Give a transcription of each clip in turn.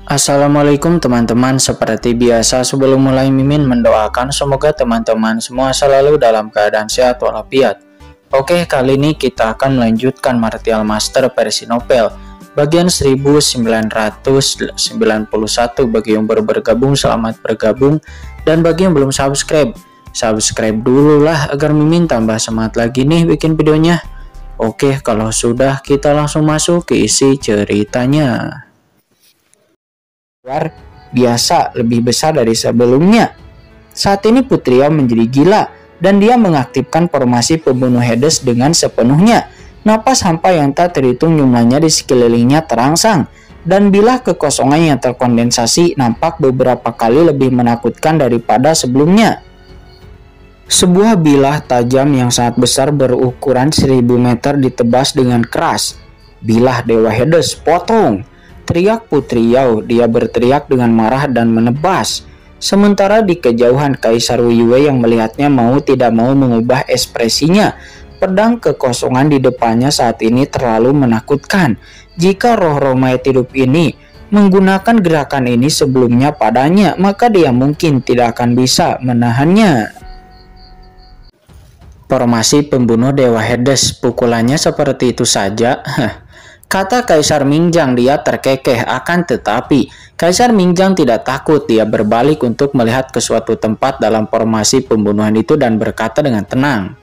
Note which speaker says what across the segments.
Speaker 1: Assalamualaikum teman-teman, seperti biasa sebelum mulai Mimin mendoakan semoga teman-teman semua selalu dalam keadaan sehat walafiat. Oke, kali ini kita akan melanjutkan Martial Master versi novel bagian 1991. Bagi yang baru bergabung, selamat bergabung, dan bagi yang belum subscribe dulu lah agar Mimin tambah semangat lagi nih bikin videonya. Oke, kalau sudah kita langsung masuk ke isi ceritanya. Luar biasa lebih besar dari sebelumnya. Saat ini Putri Yao menjadi gila dan dia mengaktifkan formasi pembunuh Hades dengan sepenuhnya. Napas hampa yang tak terhitung jumlahnya di sekelilingnya terangsang, dan bilah kekosongan yang terkondensasi nampak beberapa kali lebih menakutkan daripada sebelumnya. Sebuah bilah tajam yang sangat besar berukuran 1000 meter ditebas dengan keras. Bilah Dewa Hades, potong! Teriak Putri Yao, dia berteriak dengan marah dan menebas. Sementara di kejauhan Kaisar Wiyue yang melihatnya mau tidak mau mengubah ekspresinya. Pedang kekosongan di depannya saat ini terlalu menakutkan. Jika roh-roh mayat hidup ini menggunakan gerakan ini sebelumnya padanya, maka dia mungkin tidak akan bisa menahannya. Formasi pembunuh Dewa Hades, pukulannya seperti itu saja. Kata Kaisar Mingjang, dia terkekeh, akan tetapi Kaisar Mingjang tidak takut. Dia berbalik untuk melihat ke suatu tempat dalam formasi pembunuhan itu dan berkata dengan tenang,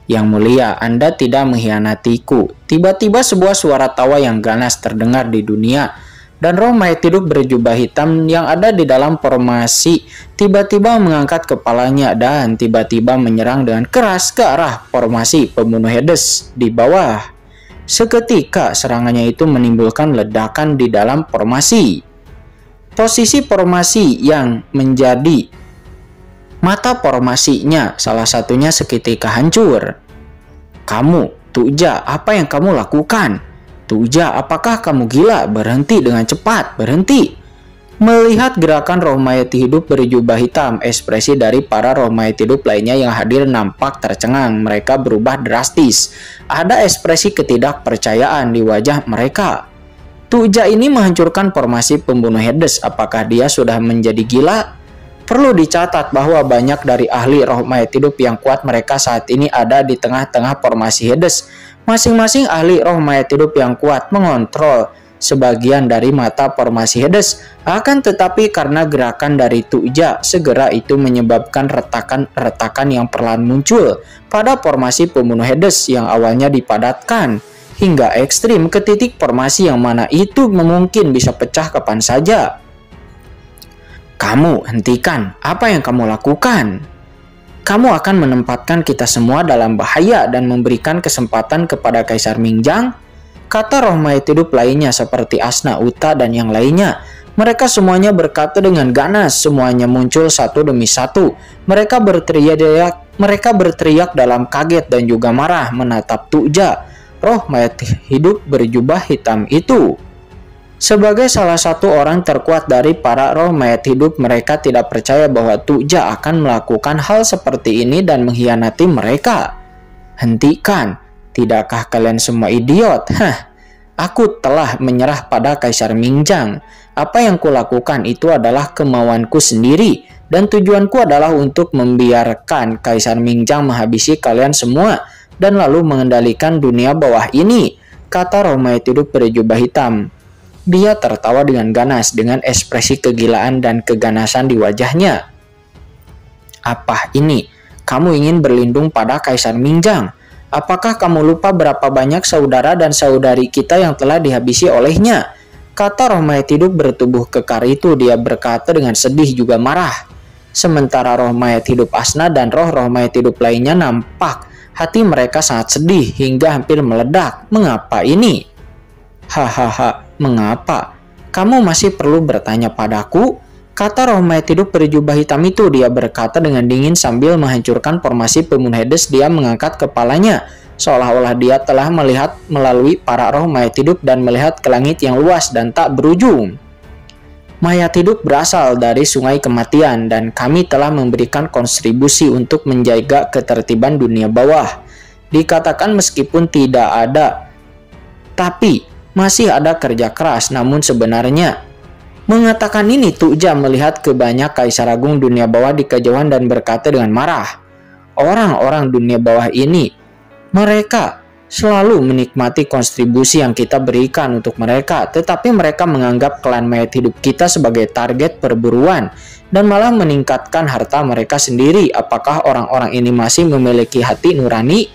Speaker 1: "Yang mulia, Anda tidak mengkhianatiku." Tiba-tiba sebuah suara tawa yang ganas terdengar di dunia, dan roh mayat hidup berjubah hitam yang ada di dalam formasi tiba-tiba mengangkat kepalanya dan tiba-tiba menyerang dengan keras ke arah formasi pembunuh Hades di bawah. Seketika serangannya itu menimbulkan ledakan di dalam formasi. Posisi formasi yang menjadi mata formasinya salah satunya seketika hancur. "Kamu, Tuja, apa yang kamu lakukan? Tuja, apakah kamu gila? Berhenti dengan cepat, berhenti!" Melihat gerakan roh mayat hidup berjubah hitam, ekspresi dari para roh mayat hidup lainnya yang hadir nampak tercengang. Mereka berubah drastis. Ada ekspresi ketidakpercayaan di wajah mereka. Tuja ini menghancurkan formasi pembunuh Hades. Apakah dia sudah menjadi gila? Perlu dicatat bahwa banyak dari ahli roh mayat hidup yang kuat mereka saat ini ada di tengah-tengah formasi Hades. Masing-masing ahli roh mayat hidup yang kuat mengontrol sebagian dari mata formasi Hades. Akan tetapi karena gerakan dari Tuja, segera itu menyebabkan retakan-retakan yang perlahan muncul pada formasi pembunuh Hades yang awalnya dipadatkan hingga ekstrim ke titik formasi yang mana itu mungkin bisa pecah kapan saja. "Kamu hentikan, apa yang kamu lakukan? Kamu akan menempatkan kita semua dalam bahaya dan memberikan kesempatan kepada Kaisar Mingjang," kata roh mayat hidup lainnya seperti Asna, Uta, dan yang lainnya. Mereka semuanya berkata dengan ganas, semuanya muncul satu demi satu. Mereka berteriak dalam kaget dan juga marah menatap Tuja, roh mayat hidup berjubah hitam itu. Sebagai salah satu orang terkuat dari para roh mayat hidup, mereka tidak percaya bahwa Tuja akan melakukan hal seperti ini dan mengkhianati mereka. "Hentikan! Tidakkah kalian semua idiot? Aku telah menyerah pada Kaisar Mingjang. Apa yang kulakukan itu adalah kemauanku sendiri, dan tujuanku adalah untuk membiarkan Kaisar Mingjang menghabisi kalian semua dan lalu mengendalikan dunia bawah ini," kata roh mayat hidup berjubah hitam. Dia tertawa dengan ganas dengan ekspresi kegilaan dan keganasan di wajahnya. "Apa ini? Kamu ingin berlindung pada Kaisar Mingjang? Apakah kamu lupa berapa banyak saudara dan saudari kita yang telah dihabisi olehnya?" Kata roh mayat hidup bertubuh kekar itu. Dia berkata dengan sedih juga marah. Sementara roh mayat hidup Asna dan roh-roh mayat hidup lainnya nampak hati mereka sangat sedih hingga hampir meledak. "Mengapa ini? Hahaha, mengapa? Kamu masih perlu bertanya padaku?" Kata roh mayat hidup berjubah hitam itu. Dia berkata dengan dingin sambil menghancurkan formasi pembunuh Hades. Dia mengangkat kepalanya seolah-olah dia telah melihat melalui para roh mayat hidup dan melihat ke langit yang luas dan tak berujung. "Mayat hidup berasal dari sungai kematian dan kami telah memberikan kontribusi untuk menjaga ketertiban dunia bawah. Dikatakan meskipun tidak ada, tapi masih ada kerja keras, namun sebenarnya Mengatakan ini, Tuja melihat ke banyak kaisar agung dunia bawah di kejauhan dan berkata dengan marah, "Orang-orang dunia bawah ini, mereka selalu menikmati kontribusi yang kita berikan untuk mereka, tetapi mereka menganggap klan mayat hidup kita sebagai target perburuan dan malah meningkatkan harta mereka sendiri. Apakah orang-orang ini masih memiliki hati nurani?"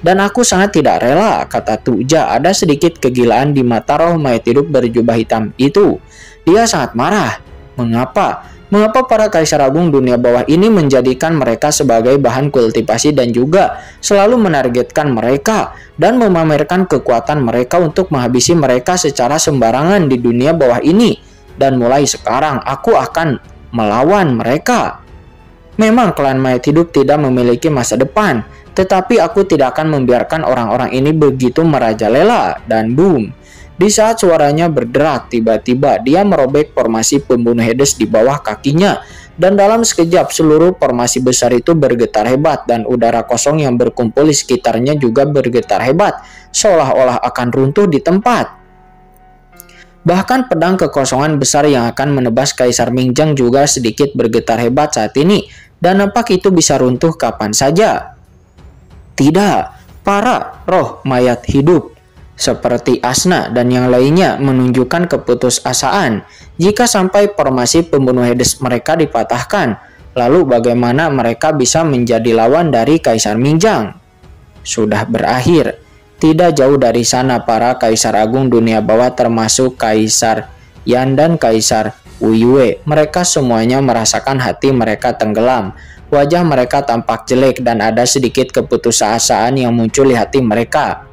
Speaker 1: "Dan aku sangat tidak rela," kata Tuja. Ada sedikit kegilaan di mata roh mayat hidup berjubah hitam itu. Dia sangat marah. Mengapa? Mengapa para kaisar agung dunia bawah ini menjadikan mereka sebagai bahan kultivasi dan juga selalu menargetkan mereka dan memamerkan kekuatan mereka untuk menghabisi mereka secara sembarangan di dunia bawah ini? Dan mulai sekarang aku akan melawan mereka. Memang klan mayat hidup tidak memiliki masa depan, tetapi aku tidak akan membiarkan orang-orang ini begitu merajalela. Dan boom. Di saat suaranya berderak, tiba-tiba dia merobek formasi pembunuh Hades di bawah kakinya. Dan dalam sekejap seluruh formasi besar itu bergetar hebat dan udara kosong yang berkumpul di sekitarnya juga bergetar hebat, seolah-olah akan runtuh di tempat. Bahkan pedang kekosongan besar yang akan menebas Kaisar Mingjang juga sedikit bergetar hebat saat ini. Dan nampak itu bisa runtuh kapan saja. Tidak, para roh mayat hidup seperti Asna dan yang lainnya menunjukkan keputusasaan. Jika sampai formasi pembunuh Hades mereka dipatahkan, lalu bagaimana mereka bisa menjadi lawan dari Kaisar Mingjang? Sudah berakhir. Tidak jauh dari sana para kaisar agung dunia bawah termasuk Kaisar Yan dan Kaisar Wuyue. Mereka semuanya merasakan hati mereka tenggelam. Wajah mereka tampak jelek dan ada sedikit keputusasaan yang muncul di hati mereka.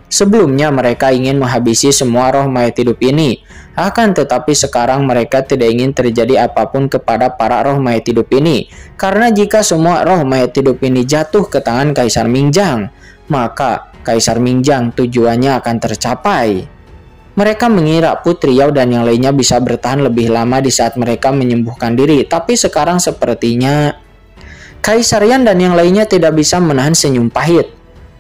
Speaker 1: Sebelumnya mereka ingin menghabisi semua roh mayat hidup ini. Akan tetapi sekarang mereka tidak ingin terjadi apapun kepada para roh mayat hidup ini. Karena jika semua roh mayat hidup ini jatuh ke tangan Kaisar Mingjang, maka Kaisar Mingjang tujuannya akan tercapai. Mereka mengira Putri Yao dan yang lainnya bisa bertahan lebih lama di saat mereka menyembuhkan diri. Tapi sekarang sepertinya Kaisar Yan dan yang lainnya tidak bisa menahan senyum pahit.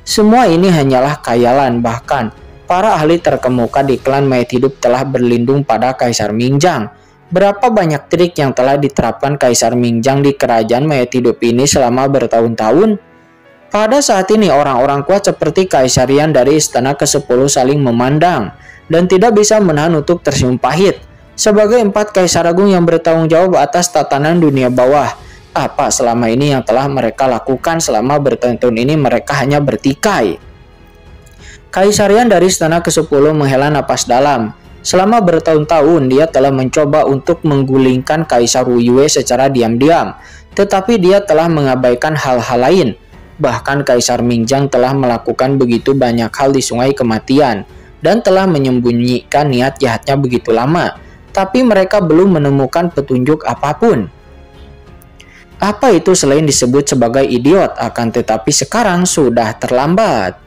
Speaker 1: Semua ini hanyalah khayalan, bahkan para ahli terkemuka di klan mayat hidup telah berlindung pada Kaisar Mingjang. Berapa banyak trik yang telah diterapkan Kaisar Mingjang di kerajaan mayat hidup ini selama bertahun-tahun? Pada saat ini orang-orang kuat seperti Kaisar Yan dari Istana ke-10 saling memandang dan tidak bisa menahan untuk tersenyum pahit. Sebagai 4 Kaisar Agung yang bertanggung jawab atas tatanan dunia bawah, apa selama ini yang telah mereka lakukan? Selama bertahun-tahun ini mereka hanya bertikai. Kaisar Yan dari Istana ke-10 menghela napas dalam. Selama bertahun-tahun dia telah mencoba untuk menggulingkan Kaisar Wuyue secara diam-diam, tetapi dia telah mengabaikan hal-hal lain. Bahkan Kaisar Mingjang telah melakukan begitu banyak hal di Sungai Kematian dan telah menyembunyikan niat jahatnya begitu lama, tapi mereka belum menemukan petunjuk apapun. Apa itu selain disebut sebagai idiot? Akan tetapi sekarang sudah terlambat.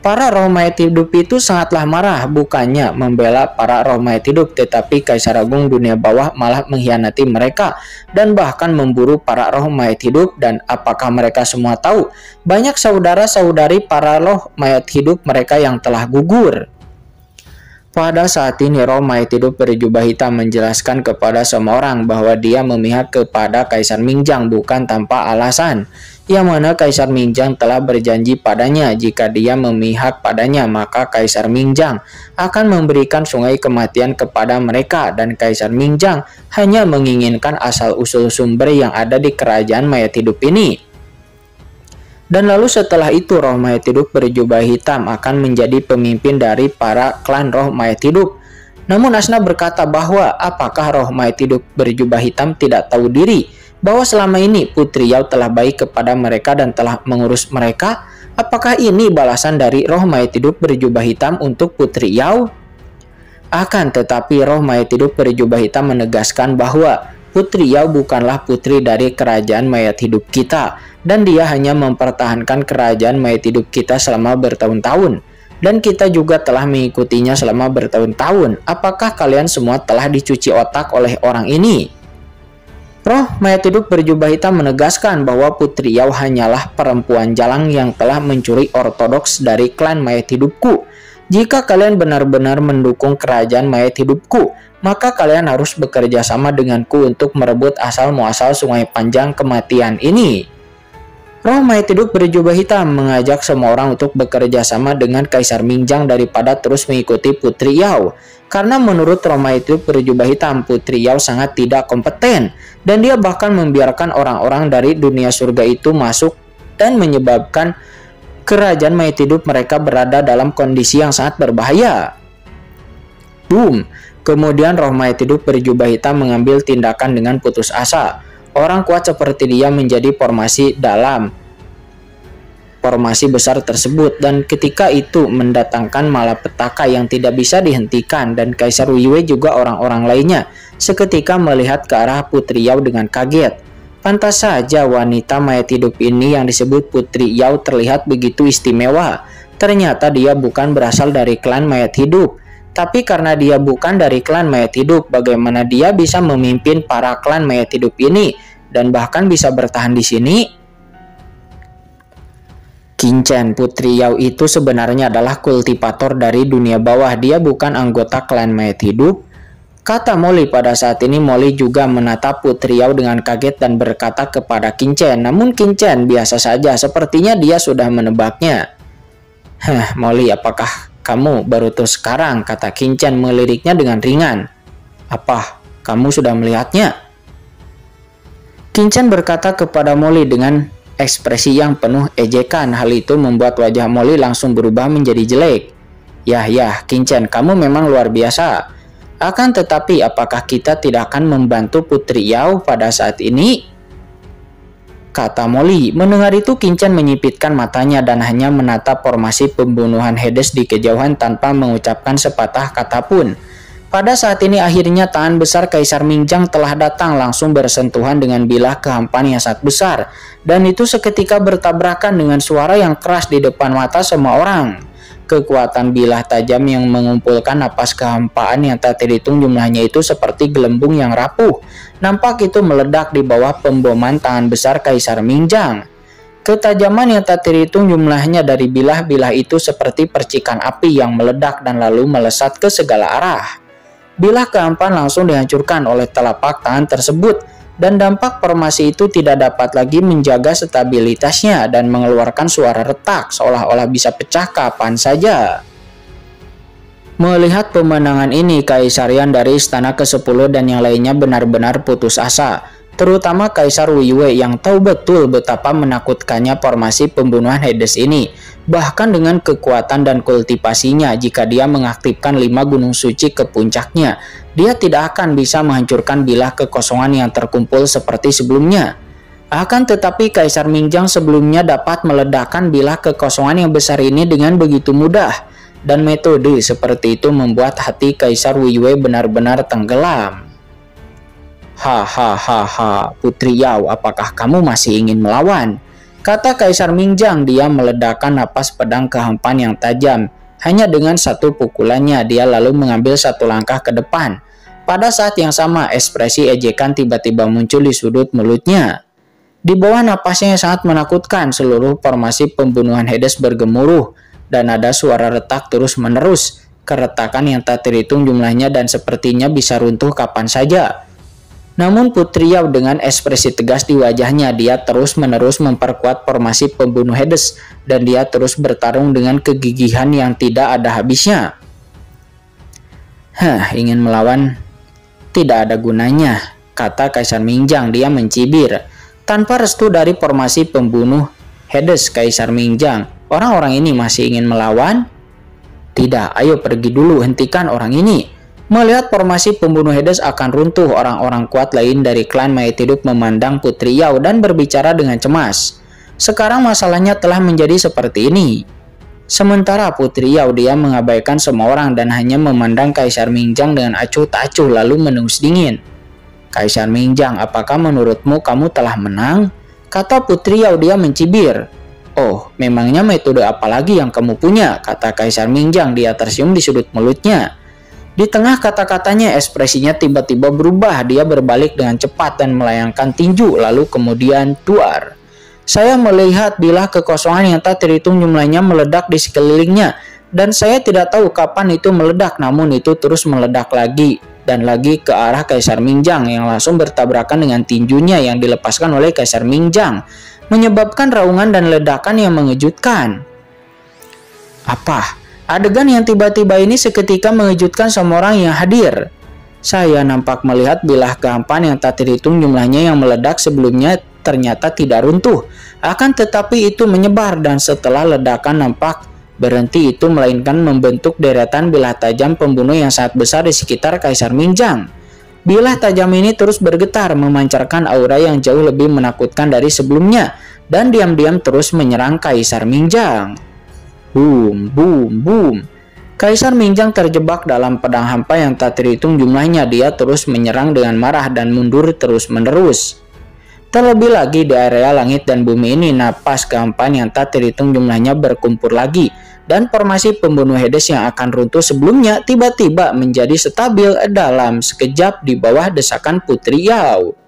Speaker 1: Para roh mayat hidup itu sangatlah marah, bukannya membela para roh mayat hidup, tetapi Kaisar Agung dunia bawah malah mengkhianati mereka dan bahkan memburu para roh mayat hidup. Dan apakah mereka semua tahu banyak saudara-saudari para roh mayat hidup mereka yang telah gugur? Pada saat ini roh mayat hidup berjubah hitam menjelaskan kepada semua orang bahwa dia memihak kepada Kaisar Mingjang bukan tanpa alasan, yang mana Kaisar Mingjang telah berjanji padanya jika dia memihak padanya maka Kaisar Mingjang akan memberikan Sungai Kematian kepada mereka, dan Kaisar Mingjang hanya menginginkan asal-usul sumber yang ada di kerajaan mayat hidup ini. Dan lalu setelah itu roh mayat hidup berjubah hitam akan menjadi pemimpin dari para klan roh mayat hidup. Namun Asna berkata bahwa apakah roh mayat hidup berjubah hitam tidak tahu diri bahwa selama ini Putri Yao telah baik kepada mereka dan telah mengurus mereka? Apakah ini balasan dari roh mayat hidup berjubah hitam untuk Putri Yao? Akan tetapi roh mayat hidup berjubah hitam menegaskan bahwa Putri Yao bukanlah putri dari kerajaan mayat hidup kita, dan dia hanya mempertahankan kerajaan mayat hidup kita selama bertahun-tahun, dan kita juga telah mengikutinya selama bertahun-tahun. Apakah kalian semua telah dicuci otak oleh orang ini? Roh mayat hidup berjubah hitam menegaskan bahwa Putri Yao hanyalah perempuan jalang yang telah mencuri ortodoks dari klan mayat hidupku. Jika kalian benar-benar mendukung kerajaan mayat hidupku, maka kalian harus bekerja sama denganku untuk merebut asal-muasal sungai panjang kematian ini. Roh mayat hidup berjubah hitam mengajak semua orang untuk bekerja sama dengan Kaisar Mingjang daripada terus mengikuti Putri Yao. Karena menurut roh mayat hidup berjubah hitam, Putri Yao sangat tidak kompeten, dan dia bahkan membiarkan orang-orang dari dunia surga itu masuk dan menyebabkan kerajaan mayat hidup mereka berada dalam kondisi yang sangat berbahaya. Boom! Kemudian roh mayat hidup berjubah hitam mengambil tindakan dengan putus asa. Orang kuat seperti dia menjadi formasi dalam formasi besar tersebut, dan ketika itu mendatangkan malapetaka yang tidak bisa dihentikan, dan Kaisar Weiwei juga orang-orang lainnya seketika melihat ke arah Putri Yao dengan kaget. Pantas saja wanita mayat hidup ini yang disebut Putri Yao terlihat begitu istimewa. Ternyata dia bukan berasal dari klan mayat hidup. Tapi karena dia bukan dari klan mayat hidup, bagaimana dia bisa memimpin para klan mayat hidup ini dan bahkan bisa bertahan di sini? Qin Chen, Putri Yao itu sebenarnya adalah kultivator dari dunia bawah. Dia bukan anggota klan mayat hidup, kata Molly. Pada saat ini Molly juga menatap Putri Yao dengan kaget dan berkata kepada Qin Chen. Namun Qin Chen biasa saja, sepertinya dia sudah menebaknya. Molly, apakah kamu baru tahu sekarang? Kata Qin Chen meliriknya dengan ringan. Apa, kamu sudah melihatnya? Qin Chen berkata kepada Molly dengan ekspresi yang penuh ejekan. Hal itu membuat wajah Molly langsung berubah menjadi jelek. Ya, Qin Chen, kamu memang luar biasa. Akan tetapi, apakah kita tidak akan membantu Putri Yao pada saat ini? Kata Molly. Mendengar itu, Qin Chen menyipitkan matanya dan hanya menatap formasi pembunuhan Hades di kejauhan tanpa mengucapkan sepatah kata pun. Pada saat ini akhirnya tangan besar Kaisar Mingjang telah datang langsung bersentuhan dengan bilah kehampaan yang sangat besar. Dan itu seketika bertabrakan dengan suara yang keras di depan mata semua orang. Kekuatan bilah tajam yang mengumpulkan napas kehampaan yang tak terhitung jumlahnya itu seperti gelembung yang rapuh. Nampak itu meledak di bawah pemboman tangan besar Kaisar Mingjang. Ketajaman yang tak terhitung jumlahnya dari bilah-bilah itu seperti percikan api yang meledak dan lalu melesat ke segala arah. Bilah kehampaan langsung dihancurkan oleh telapak tangan tersebut, dan dampak formasi itu tidak dapat lagi menjaga stabilitasnya dan mengeluarkan suara retak seolah-olah bisa pecah kapan saja. Melihat pemandangan ini, Kaisar Yan dari Istana ke-10 dan yang lainnya benar-benar putus asa. Terutama Kaisar Weiwei yang tahu betul betapa menakutkannya formasi pembunuhan Hades ini. Bahkan dengan kekuatan dan kultivasinya, jika dia mengaktifkan 5 gunung suci ke puncaknya, dia tidak akan bisa menghancurkan bilah kekosongan yang terkumpul seperti sebelumnya. Akan tetapi Kaisar Mingjang sebelumnya dapat meledakkan bilah kekosongan yang besar ini dengan begitu mudah. Dan metode seperti itu membuat hati Kaisar Weiwei benar-benar tenggelam. Hahaha, Putri Yao, apakah kamu masih ingin melawan? Kata Kaisar Mingjang. Dia meledakkan napas pedang kehampaan yang tajam. Hanya dengan satu pukulannya, dia lalu mengambil satu langkah ke depan. Pada saat yang sama, ekspresi ejekan tiba-tiba muncul di sudut mulutnya. Di bawah napasnya yang sangat menakutkan, seluruh formasi pembunuhan Hades bergemuruh, dan ada suara retak terus-menerus. Keretakan yang tak terhitung jumlahnya dan sepertinya bisa runtuh kapan saja. Namun Putri Yao dengan ekspresi tegas di wajahnya, dia terus-menerus memperkuat formasi pembunuh Hades, dan dia terus bertarung dengan kegigihan yang tidak ada habisnya. Ingin melawan tidak ada gunanya, kata Kaisar Mingjang. Dia mencibir. Tanpa restu dari formasi pembunuh Hades, Kaisar Mingjang, orang-orang ini masih ingin melawan? Tidak, ayo pergi dulu, hentikan orang ini. Melihat formasi pembunuh Hades akan runtuh, orang-orang kuat lain dari klan mayat hidup memandang Putri Yao dan berbicara dengan cemas. Sekarang masalahnya telah menjadi seperti ini. Sementara Putri Yao, dia mengabaikan semua orang dan hanya memandang Kaisar Mingjang dengan acuh tak acuh lalu mendengus dingin. Kaisar Mingjang, apakah menurutmu kamu telah menang? Kata Putri Yao, dia mencibir. Oh, memangnya metode apa lagi yang kamu punya? Kata Kaisar Mingjang, dia tersenyum di sudut mulutnya. Di tengah kata-katanya, ekspresinya tiba-tiba berubah. Dia berbalik dengan cepat dan melayangkan tinju, lalu kemudian duar. Saya melihat bilah kekosongan yang tak terhitung jumlahnya meledak di sekelilingnya, dan saya tidak tahu kapan itu meledak, namun itu terus meledak lagi. dan lagi ke arah Kaisar Mingjang yang langsung bertabrakan dengan tinjunya yang dilepaskan oleh Kaisar Mingjang, menyebabkan raungan dan ledakan yang mengejutkan. Apa? Adegan yang tiba-tiba ini seketika mengejutkan semua orang yang hadir. Saya nampak melihat bilah gampan yang tak terhitung jumlahnya yang meledak sebelumnya ternyata tidak runtuh. Akan tetapi itu menyebar dan setelah ledakan nampak berhenti itu melainkan membentuk deretan bilah tajam pembunuh yang sangat besar di sekitar Kaisar Mingjang. Bilah tajam ini terus bergetar memancarkan aura yang jauh lebih menakutkan dari sebelumnya dan diam-diam terus menyerang Kaisar Mingjang. Boom, boom, boom. Kaisar Mingjang terjebak dalam pedang hampa yang tak terhitung jumlahnya. Dia terus menyerang dengan marah dan mundur terus-menerus. Terlebih lagi di area langit dan bumi ini, napas gampan yang tak terhitung jumlahnya berkumpul lagi. Dan formasi pembunuh Hades yang akan runtuh sebelumnya tiba-tiba menjadi stabil dalam sekejap di bawah desakan Putri Yao.